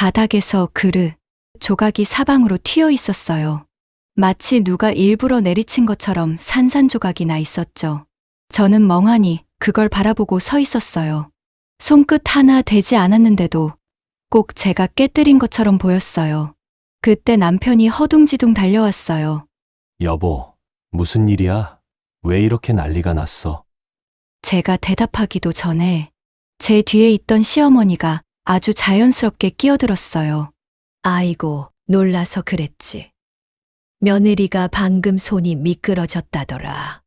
바닥에서 그릇, 조각이 사방으로 튀어 있었어요. 마치 누가 일부러 내리친 것처럼 산산조각이 나 있었죠. 저는 멍하니 그걸 바라보고 서 있었어요. 손끝 하나 대지 않았는데도 꼭 제가 깨뜨린 것처럼 보였어요. 그때 남편이 허둥지둥 달려왔어요. 여보, 무슨 일이야? 왜 이렇게 난리가 났어? 제가 대답하기도 전에 제 뒤에 있던 시어머니가 아주 자연스럽게 끼어들었어요. 아이고, 놀라서 그랬지. 며느리가 방금 손이 미끄러졌다더라.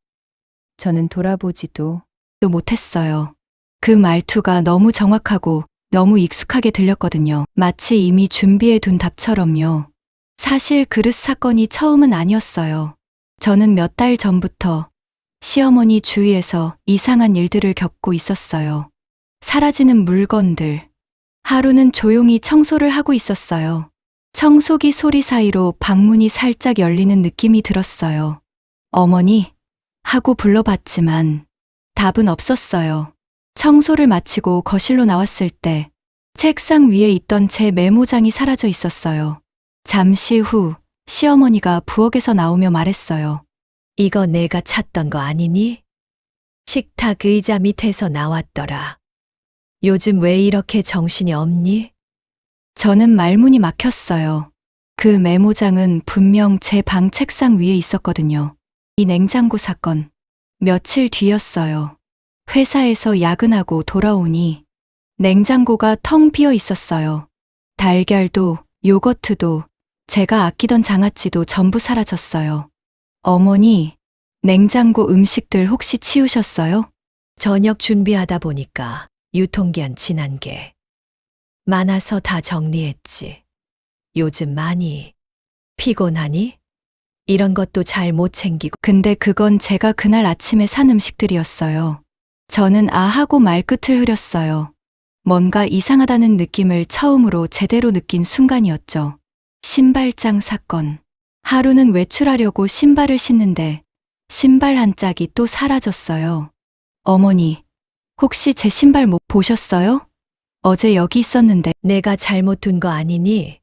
저는 돌아보지도 또 못했어요. 그 말투가 너무 정확하고 너무 익숙하게 들렸거든요. 마치 이미 준비해 둔 답처럼요. 사실 그릇 사건이 처음은 아니었어요. 저는 몇 달 전부터 시어머니 주위에서 이상한 일들을 겪고 있었어요. 사라지는 물건들. 하루는 조용히 청소를 하고 있었어요. 청소기 소리 사이로 방문이 살짝 열리는 느낌이 들었어요. 어머니? 하고 불러봤지만 답은 없었어요. 청소를 마치고 거실로 나왔을 때 책상 위에 있던 제 메모장이 사라져 있었어요. 잠시 후 시어머니가 부엌에서 나오며 말했어요. 이거 내가 찾던 거 아니니? 식탁 의자 밑에서 나왔더라. 요즘 왜 이렇게 정신이 없니? 저는 말문이 막혔어요. 그 메모장은 분명 제 방 책상 위에 있었거든요. 이 냉장고 사건. 며칠 뒤였어요. 회사에서 야근하고 돌아오니 냉장고가 텅 비어 있었어요. 달걀도 요거트도 제가 아끼던 장아찌도 전부 사라졌어요. 어머니, 냉장고 음식들 혹시 치우셨어요? 저녁 준비하다 보니까 유통기한 지난 게 많아서 다 정리했지. 요즘 많이 피곤하니? 이런 것도 잘 못 챙기고. 근데 그건 제가 그날 아침에 산 음식들이었어요. 저는 아 하고 말끝을 흐렸어요. 뭔가 이상하다는 느낌을 처음으로 제대로 느낀 순간이었죠. 신발장 사건. 하루는 외출하려고 신발을 신는데 신발 한 짝이 또 사라졌어요. 어머니, 혹시 제 신발 못 보셨어요? 어제 여기 있었는데. 내가 잘못 둔 거 아니니?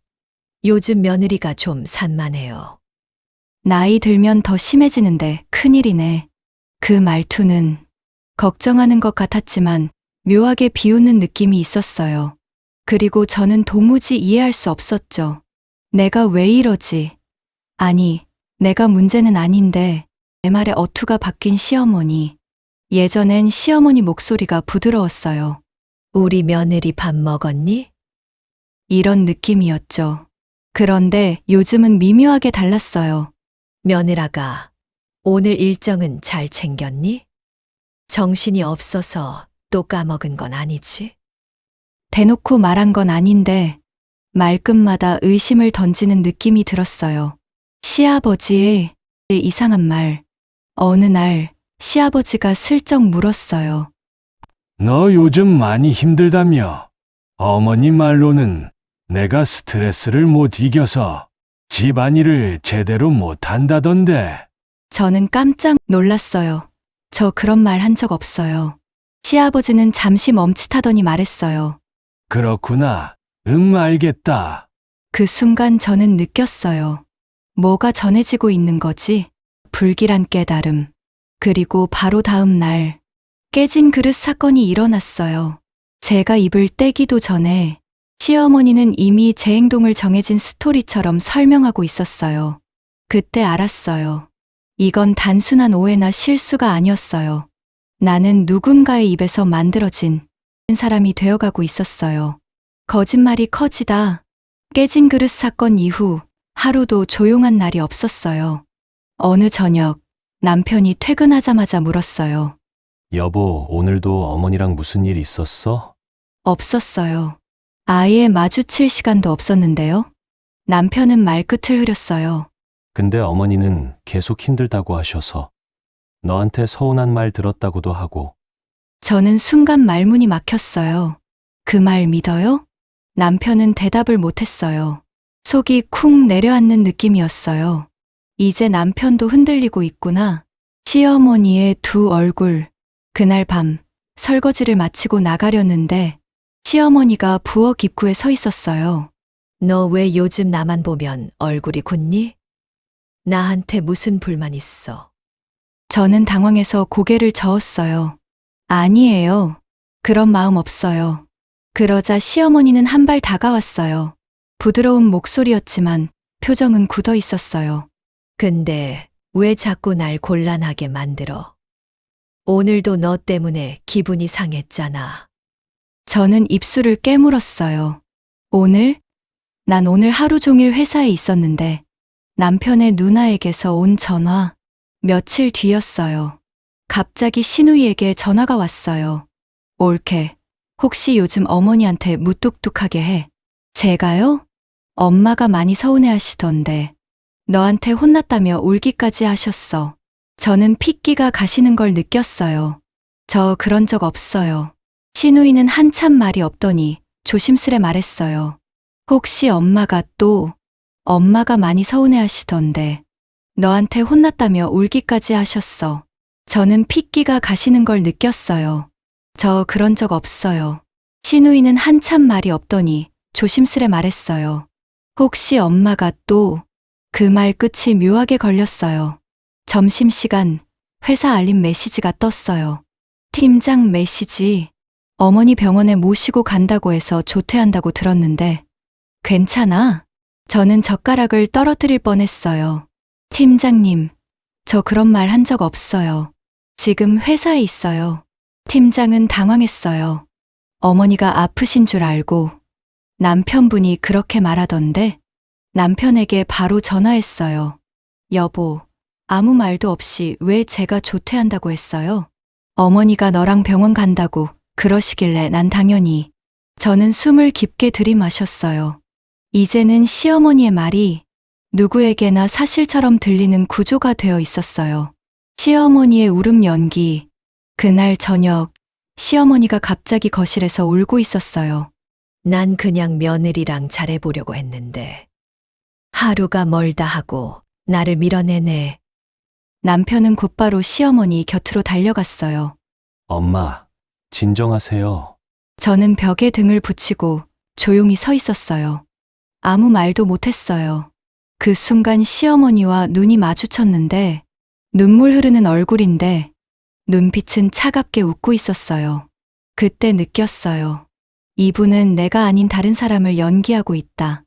요즘 며느리가 좀 산만해요. 나이 들면 더 심해지는데 큰일이네. 그 말투는 걱정하는 것 같았지만 묘하게 비웃는 느낌이 있었어요. 그리고 저는 도무지 이해할 수 없었죠. 내가 왜 이러지? 아니, 내가 문제는 아닌데 내 말에 어투가 바뀐 시어머니. 예전엔 시어머니 목소리가 부드러웠어요. 우리 며느리 밥 먹었니? 이런 느낌이었죠. 그런데 요즘은 미묘하게 달랐어요. 며느라가 오늘 일정은 잘 챙겼니? 정신이 없어서 또 까먹은 건 아니지? 대놓고 말한 건 아닌데 말끝마다 의심을 던지는 느낌이 들었어요. 시아버지의 이상한 말. 어느 날 시아버지가 슬쩍 물었어요. 너 요즘 많이 힘들다며. 어머니 말로는 내가 스트레스를 못 이겨서 집안일을 제대로 못 한다던데. 저는 깜짝 놀랐어요. 저 그런 말 한 적 없어요. 시아버지는 잠시 멈칫하더니 말했어요. 그렇구나. 알겠다. 그 순간 저는 느꼈어요. 뭐가 전해지고 있는 거지? 불길한 깨달음. 그리고 바로 다음 날 깨진 그릇 사건이 일어났어요. 제가 입을 떼기도 전에 시어머니는 이미 제 행동을 정해진 스토리처럼 설명하고 있었어요. 그때 알았어요. 이건 단순한 오해나 실수가 아니었어요. 나는 누군가의 입에서 만들어진 사람이 되어가고 있었어요. 거짓말이 커지다 깨진 그릇 사건 이후 하루도 조용한 날이 없었어요. 어느 저녁 남편이 퇴근하자마자 물었어요. 여보, 오늘도 어머니랑 무슨 일 있었어? 없었어요. 아예 마주칠 시간도 없었는데요. 남편은 말끝을 흐렸어요. 근데 어머니는 계속 힘들다고 하셔서 너한테 서운한 말 들었다고도 하고. 저는 순간 말문이 막혔어요. 그 말 믿어요? 남편은 대답을 못했어요. 속이 쿵 내려앉는 느낌이었어요. 이제 남편도 흔들리고 있구나. 시어머니의 두 얼굴. 그날 밤 설거지를 마치고 나가려는데 시어머니가 부엌 입구에 서 있었어요. 너 왜 요즘 나만 보면 얼굴이 굳니? 나한테 무슨 불만 있어? 저는 당황해서 고개를 저었어요. 아니에요. 그런 마음 없어요. 그러자 시어머니는 한 발 다가왔어요. 부드러운 목소리였지만 표정은 굳어 있었어요. 근데 왜 자꾸 날 곤란하게 만들어? 오늘도 너 때문에 기분이 상했잖아. 저는 입술을 깨물었어요. 오늘? 난 오늘 하루 종일 회사에 있었는데 남편의 누나에게서 온 전화. 며칠 뒤였어요. 갑자기 시누이에게 전화가 왔어요. 올케, 혹시 요즘 어머니한테 무뚝뚝하게 해? 제가요? 엄마가 많이 서운해하시던데. 너한테 혼났다며 울기까지 하셨어. 저는 핏기가 가시는 걸 느꼈어요. 저 그런 적 없어요. 시누이는 한참 말이 없더니 조심스레 말했어요. 혹시 엄마가 많이 서운해하시던데. 너한테 혼났다며 울기까지 하셨어. 저는 핏기가 가시는 걸 느꼈어요. 저 그런 적 없어요. 시누이는 한참 말이 없더니 조심스레 말했어요. 혹시 엄마가 그 말 끝이 묘하게 걸렸어요. 점심시간 회사 알림 메시지가 떴어요. 팀장 메시지. 어머니 병원에 모시고 간다고 해서 조퇴한다고 들었는데 괜찮아? 저는 젓가락을 떨어뜨릴 뻔했어요. 팀장님, 저 그런 말 한 적 없어요. 지금 회사에 있어요. 팀장은 당황했어요. 어머니가 아프신 줄 알고 남편분이 그렇게 말하던데 남편에게 바로 전화했어요. 여보, 아무 말도 없이 왜 제가 조퇴한다고 했어요? 어머니가 너랑 병원 간다고 그러시길래 난 당연히. 저는 숨을 깊게 들이마셨어요. 이제는 시어머니의 말이 누구에게나 사실처럼 들리는 구조가 되어 있었어요. 시어머니의 울음 연기. 그날 저녁 시어머니가 갑자기 거실에서 울고 있었어요. 난 그냥 며느리랑 잘해보려고 했는데. 하루가 멀다 하고 나를 밀어내네. 남편은 곧바로 시어머니 곁으로 달려갔어요. 엄마, 진정하세요. 저는 벽에 등을 붙이고 조용히 서 있었어요. 아무 말도 못했어요. 그 순간 시어머니와 눈이 마주쳤는데 눈물 흐르는 얼굴인데 눈빛은 차갑게 웃고 있었어요. 그때 느꼈어요. 이분은 내가 아닌 다른 사람을 연기하고 있다.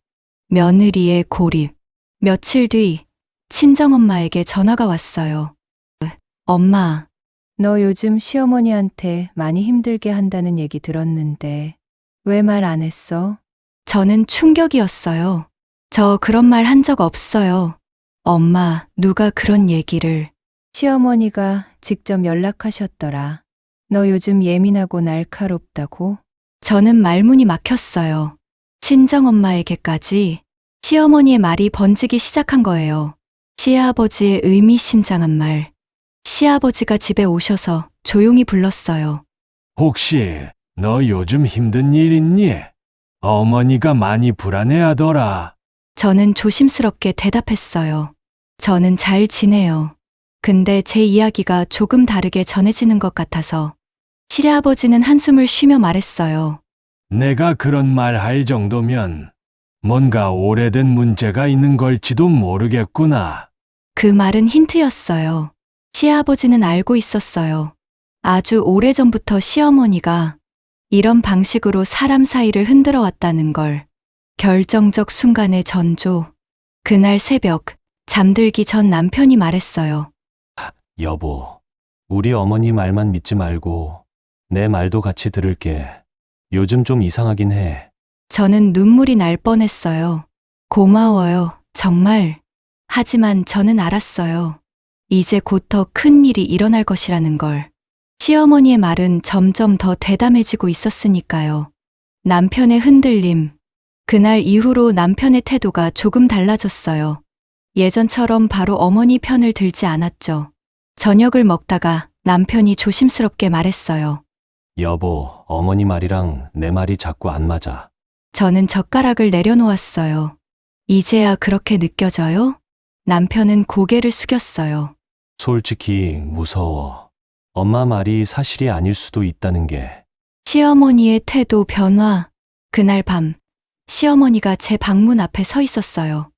며느리의 고립. 며칠 뒤 친정엄마에게 전화가 왔어요. 엄마, 너 요즘 시어머니한테 많이 힘들게 한다는 얘기 들었는데 왜 말 안 했어? 저는 충격이었어요. 저 그런 말 한 적 없어요. 엄마, 누가 그런 얘기를. 시어머니가 직접 연락하셨더라. 너 요즘 예민하고 날카롭다고? 저는 말문이 막혔어요. 친정엄마에게까지 시어머니의 말이 번지기 시작한 거예요. 시아버지의 의미심장한 말. 시아버지가 집에 오셔서 조용히 불렀어요. 혹시 너 요즘 힘든 일 있니? 어머니가 많이 불안해하더라. 저는 조심스럽게 대답했어요. 저는 잘 지내요. 근데 제 이야기가 조금 다르게 전해지는 것 같아서. 시아버지는 한숨을 쉬며 말했어요. 내가 그런 말 할 정도면 뭔가 오래된 문제가 있는 걸지도 모르겠구나. 그 말은 힌트였어요. 시아버지는 알고 있었어요. 아주 오래전부터 시어머니가 이런 방식으로 사람 사이를 흔들어 왔다는 걸. 결정적 순간의 전조. 그날 새벽, 잠들기 전 남편이 말했어요. 여보, 우리 어머니 말만 믿지 말고 내 말도 같이 들을게. 요즘 좀 이상하긴 해. 저는 눈물이 날 뻔했어요. 고마워요, 정말. 하지만 저는 알았어요. 이제 곧 더 큰 일이 일어날 것이라는 걸. 시어머니의 말은 점점 더 대담해지고 있었으니까요. 남편의 흔들림. 그날 이후로 남편의 태도가 조금 달라졌어요. 예전처럼 바로 어머니 편을 들지 않았죠. 저녁을 먹다가 남편이 조심스럽게 말했어요. 여보, 어머니 말이랑 내 말이 자꾸 안 맞아. 저는 젓가락을 내려놓았어요. 이제야 그렇게 느껴져요? 남편은 고개를 숙였어요. 솔직히 무서워. 엄마 말이 사실이 아닐 수도 있다는 게. 시어머니의 태도 변화. 그날 밤, 시어머니가 제 방문 앞에 서 있었어요.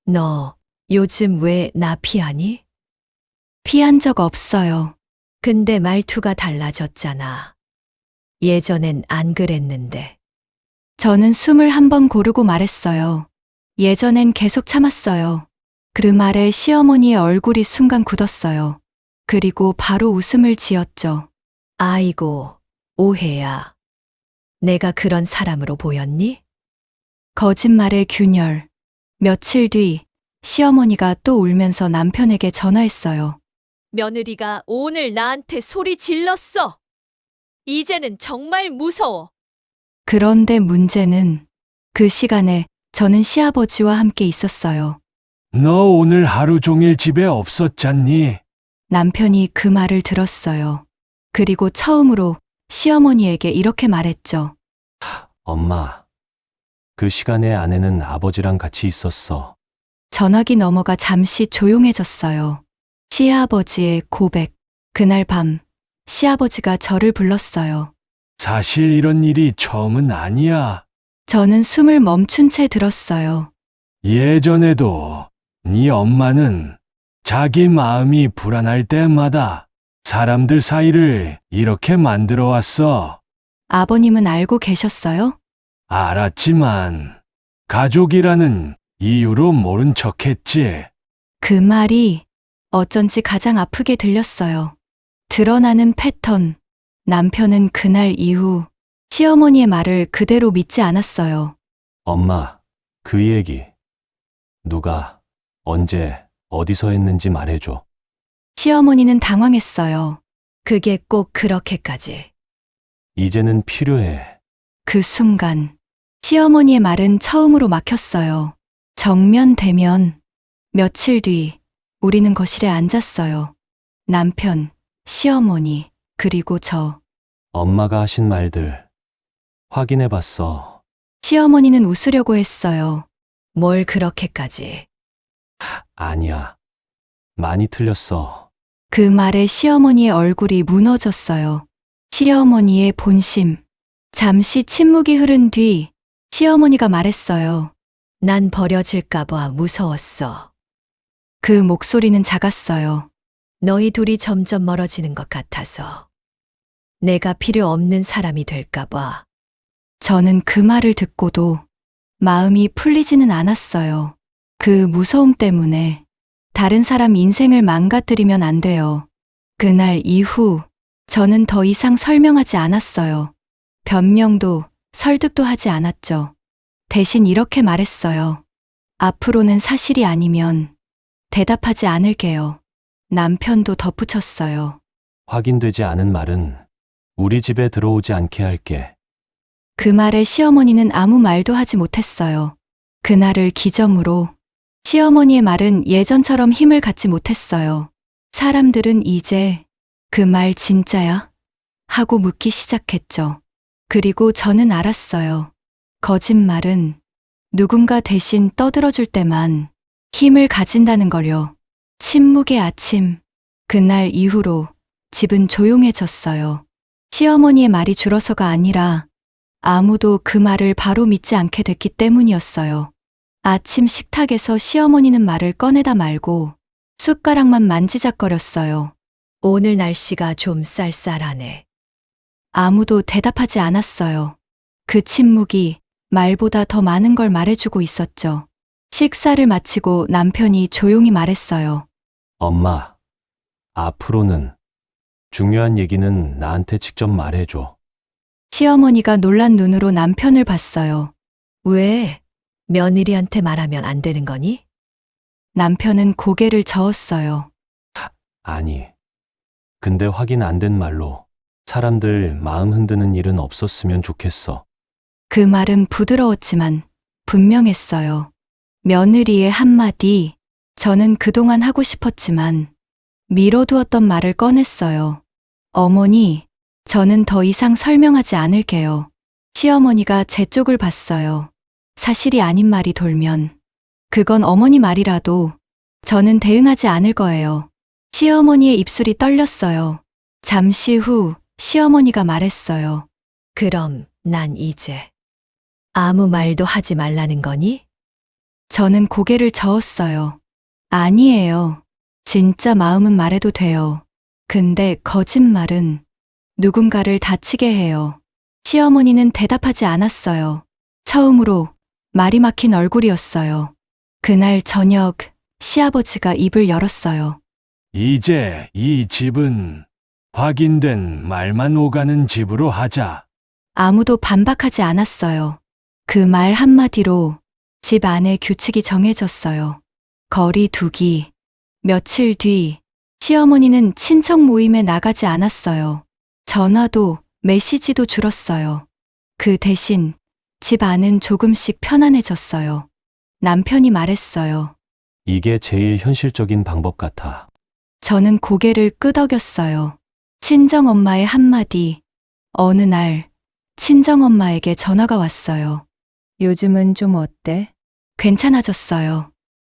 너 요즘 왜 나 피하니? 피한 적 없어요. 근데 말투가 달라졌잖아. 예전엔 안 그랬는데. 저는 숨을 한 번 고르고 말했어요. 예전엔 계속 참았어요. 그 말에 시어머니의 얼굴이 순간 굳었어요. 그리고 바로 웃음을 지었죠. 아이고, 오해야. 내가 그런 사람으로 보였니? 거짓말의 균열. 며칠 뒤 시어머니가 또 울면서 남편에게 전화했어요. 며느리가 오늘 나한테 소리 질렀어. 이제는 정말 무서워. 그런데 문제는 그 시간에 저는 시아버지와 함께 있었어요. 너 오늘 하루 종일 집에 없었잖니? 남편이 그 말을 들었어요. 그리고 처음으로 시어머니에게 이렇게 말했죠. 엄마, 그 시간에 아내는 아버지랑 같이 있었어. 전화기 넘어가 잠시 조용해졌어요. 시아버지의 고백. 그날 밤 시아버지가 저를 불렀어요. 사실 이런 일이 처음은 아니야. 저는 숨을 멈춘 채 들었어요. 예전에도 네 엄마는 자기 마음이 불안할 때마다 사람들 사이를 이렇게 만들어 왔어. 아버님은 알고 계셨어요? 알았지만 가족이라는 이유로 모른 척했지. 그 말이 어쩐지 가장 아프게 들렸어요. 드러나는 패턴. 남편은 그날 이후 시어머니의 말을 그대로 믿지 않았어요. 엄마, 그 얘기. 누가, 언제, 어디서 했는지 말해줘. 시어머니는 당황했어요. 그게 꼭 그렇게까지. 이제는 필요해. 그 순간 시어머니의 말은 처음으로 막혔어요. 정면 대면. 며칠 뒤 우리는 거실에 앉았어요. 남편, 시어머니, 그리고 저. 엄마가 하신 말들 확인해 봤어. 시어머니는 웃으려고 했어요. 뭘 그렇게까지. 아니야. 많이 틀렸어. 그 말에 시어머니의 얼굴이 무너졌어요. 시어머니의 본심. 잠시 침묵이 흐른 뒤 시어머니가 말했어요. 난 버려질까봐 무서웠어. 그 목소리는 작았어요. 너희 둘이 점점 멀어지는 것 같아서. 내가 필요 없는 사람이 될까봐. 저는 그 말을 듣고도 마음이 풀리지는 않았어요. 그 무서움 때문에 다른 사람 인생을 망가뜨리면 안 돼요. 그날 이후 저는 더 이상 설명하지 않았어요. 변명도 설득도 하지 않았죠. 대신 이렇게 말했어요. 앞으로는 사실이 아니면 대답하지 않을게요. 남편도 덧붙였어요. 확인되지 않은 말은 우리 집에 들어오지 않게 할게. 그 말에 시어머니는 아무 말도 하지 못했어요. 그날을 기점으로 시어머니의 말은 예전처럼 힘을 갖지 못했어요. 사람들은 이제 그 말 진짜야? 하고 묻기 시작했죠. 그리고 저는 알았어요. 거짓말은 누군가 대신 떠들어줄 때만 힘을 가진다는 걸요. 침묵의 아침. 그날 이후로 집은 조용해졌어요. 시어머니의 말이 줄어서가 아니라 아무도 그 말을 바로 믿지 않게 됐기 때문이었어요. 아침 식탁에서 시어머니는 말을 꺼내다 말고 숟가락만 만지작거렸어요. 오늘 날씨가 좀 쌀쌀하네. 아무도 대답하지 않았어요. 그 침묵이 말보다 더 많은 걸 말해주고 있었죠. 식사를 마치고 남편이 조용히 말했어요. 엄마, 앞으로는 중요한 얘기는 나한테 직접 말해줘. 시어머니가 놀란 눈으로 남편을 봤어요. 왜? 며느리한테 말하면 안 되는 거니? 남편은 고개를 저었어요. 아니. 근데 확인 안 된 말로 사람들 마음 흔드는 일은 없었으면 좋겠어. 그 말은 부드러웠지만 분명했어요. 며느리의 한마디. 저는 그동안 하고 싶었지만 미뤄두었던 말을 꺼냈어요. 어머니, 저는 더 이상 설명하지 않을게요. 시어머니가 제 쪽을 봤어요. 사실이 아닌 말이 돌면 그건 어머니 말이라도 저는 대응하지 않을 거예요. 시어머니의 입술이 떨렸어요. 잠시 후 시어머니가 말했어요. 그럼 난 이제 아무 말도 하지 말라는 거니? 저는 고개를 저었어요. 아니에요. 진짜 마음은 말해도 돼요. 근데 거짓말은 누군가를 다치게 해요. 시어머니는 대답하지 않았어요. 처음으로 말이 막힌 얼굴이었어요. 그날 저녁 시아버지가 입을 열었어요. 이제 이 집은 확인된 말만 오가는 집으로 하자. 아무도 반박하지 않았어요. 그 말 한마디로 집 안에 규칙이 정해졌어요. 거리 두기. 며칠 뒤 시어머니는 친척 모임에 나가지 않았어요. 전화도 메시지도 줄었어요. 그 대신 집 안은 조금씩 편안해졌어요. 남편이 말했어요. 이게 제일 현실적인 방법 같아. 저는 고개를 끄덕였어요. 친정엄마의 한마디. 어느 날 친정엄마에게 전화가 왔어요. 요즘은 좀 어때? 괜찮아졌어요.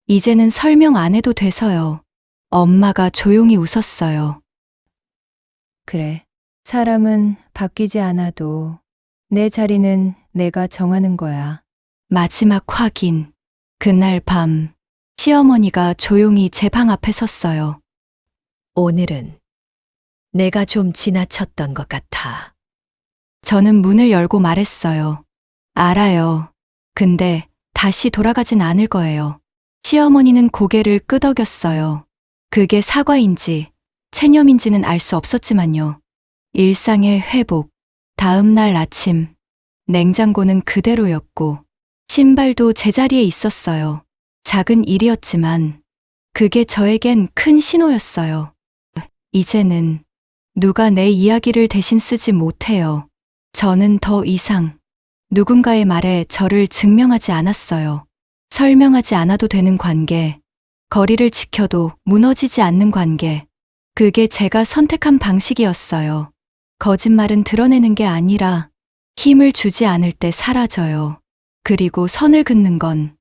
이제는 설명 안 해도 돼서요. 엄마가 조용히 웃었어요. 그래. 사람은 바뀌지 않아도 내 자리는 내가 정하는 거야. 마지막 확인. 그날 밤 시어머니가 조용히 제 방 앞에 섰어요. 오늘은 내가 좀 지나쳤던 것 같아. 저는 문을 열고 말했어요. 알아요. 근데 다시 돌아가진 않을 거예요. 시어머니는 고개를 끄덕였어요. 그게 사과인지 체념인지는 알 수 없었지만요. 일상의 회복. 다음 날 아침 냉장고는 그대로였고 신발도 제자리에 있었어요. 작은 일이었지만 그게 저에겐 큰 신호였어요. 이제는 누가 내 이야기를 대신 쓰지 못해요. 저는 더 이상 누군가의 말에 저를 증명하지 않았어요. 설명하지 않아도 되는 관계, 거리를 지켜도 무너지지 않는 관계. 그게 제가 선택한 방식이었어요. 거짓말은 드러내는 게 아니라 힘을 주지 않을 때 사라져요. 그리고 선을 긋는 건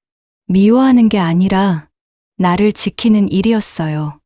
미워하는 게 아니라 나를 지키는 일이었어요.